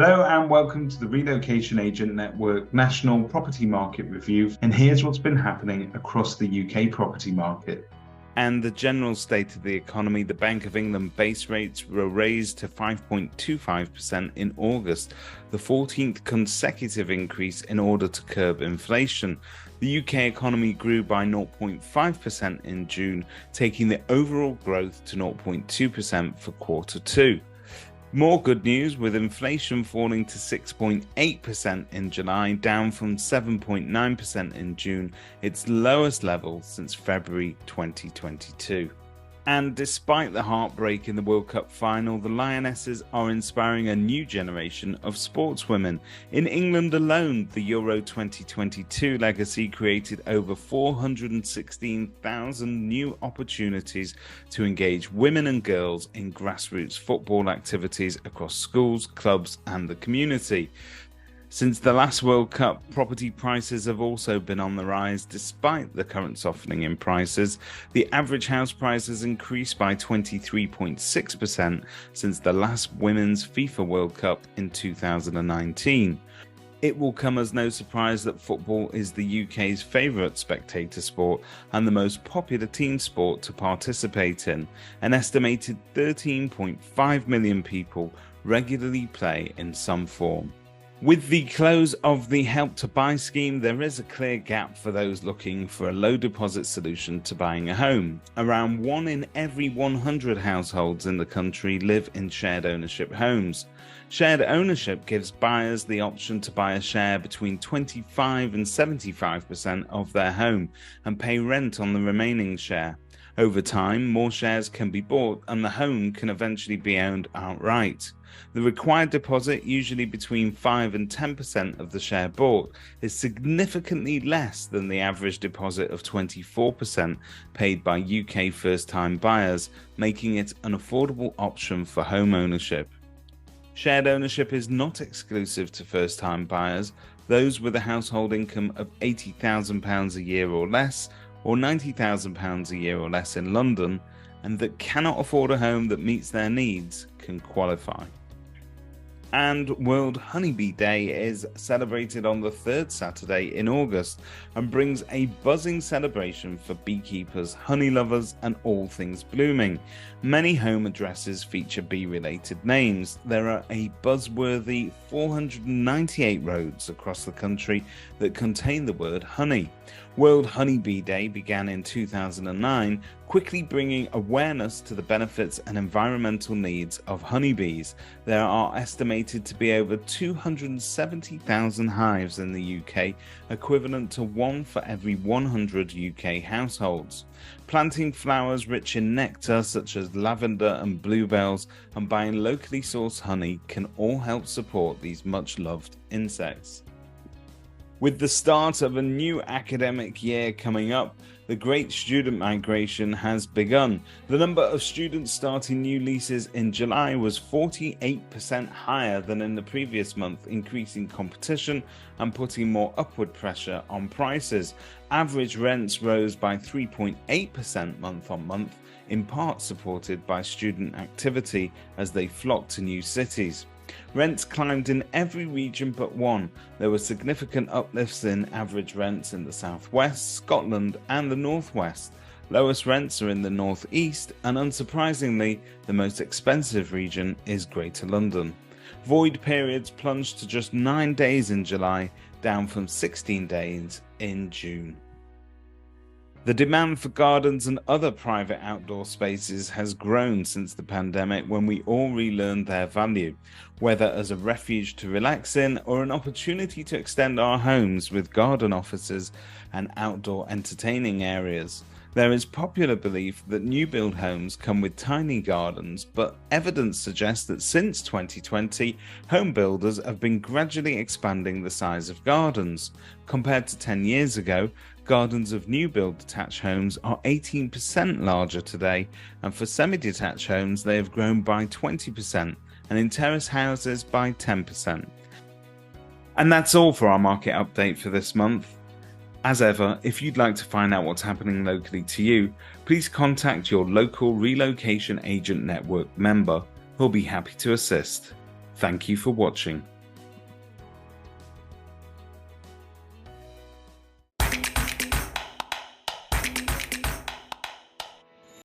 Hello and welcome to the Relocation Agent Network National Property Market Review. And here's what's been happening across the UK property market. And the general state of the economy, the Bank of England base rates were raised to 5.25% in August, the 14th consecutive increase in order to curb inflation. The UK economy grew by 0.5% in June, taking the overall growth to 0.2% for quarter two. More good news, with inflation falling to 6.8% in July, down from 7.9% in June, its lowest level since February 2022. And despite the heartbreak in the World Cup final, the Lionesses are inspiring a new generation of sportswomen. In England alone, the Euro 2022 legacy created over 416,000 new opportunities to engage women and girls in grassroots football activities across schools, clubs, and the community. Since the last World Cup, property prices have also been on the rise despite the current softening in prices. The average house price has increased by 23.6% since the last Women's FIFA World Cup in 2019. It will come as no surprise that football is the UK's favourite spectator sport and the most popular team sport to participate in. An estimated 13.5 million people regularly play in some form. With the close of the Help to Buy scheme, there is a clear gap for those looking for a low deposit solution to buying a home. Around 1 in every 100 households in the country live in shared ownership homes. Shared ownership gives buyers the option to buy a share between 25 and 75% of their home and pay rent on the remaining share. Over time, more shares can be bought and the home can eventually be owned outright. The required deposit, usually between 5 and 10% of the share bought, is significantly less than the average deposit of 24% paid by UK first-time buyers, making it an affordable option for home ownership. Shared ownership is not exclusive to first-time buyers. Those with a household income of £80,000 a year or less, or £90,000 a year or less in London, and that cannot afford a home that meets their needs can qualify. And World Honeybee Day is celebrated on the third Saturday in August and brings a buzzing celebration for beekeepers, honey lovers, and all things blooming. Many home addresses feature bee-related names. There are a buzzworthy 498 roads across the country that contain the word honey. World Honeybee Day began in 2009, quickly bringing awareness to the benefits and environmental needs of honeybees. There are estimated to be over 270,000 hives in the UK, equivalent to 1 for every 100 UK households. Planting flowers rich in nectar such as lavender and bluebells and buying locally sourced honey can all help support these much-loved insects. With the start of a new academic year coming up, the great student migration has begun. The number of students starting new leases in July was 48% higher than in the previous month, increasing competition and putting more upward pressure on prices. Average rents rose by 3.8% month on month, in part supported by student activity as they flocked to new cities. Rents climbed in every region but one. There were significant uplifts in average rents in the southwest, Scotland, and the northwest. Lowest rents are in the northeast, and unsurprisingly, the most expensive region is Greater London. Void periods plunged to just 9 days in July, down from 16 days in June. The demand for gardens and other private outdoor spaces has grown since the pandemic, when we all relearned their value, whether as a refuge to relax in or an opportunity to extend our homes with garden offices and outdoor entertaining areas. There is popular belief that new build homes come with tiny gardens, but evidence suggests that since 2020, home builders have been gradually expanding the size of gardens. Compared to 10 years ago, gardens of new build detached homes are 18% larger today, and for semi-detached homes they have grown by 20%, and in terrace houses by 10%. And that's all for our market update for this month. As ever, if you'd like to find out what's happening locally to you, please contact your local Relocation Agent Network member, who'll be happy to assist. Thank you for watching.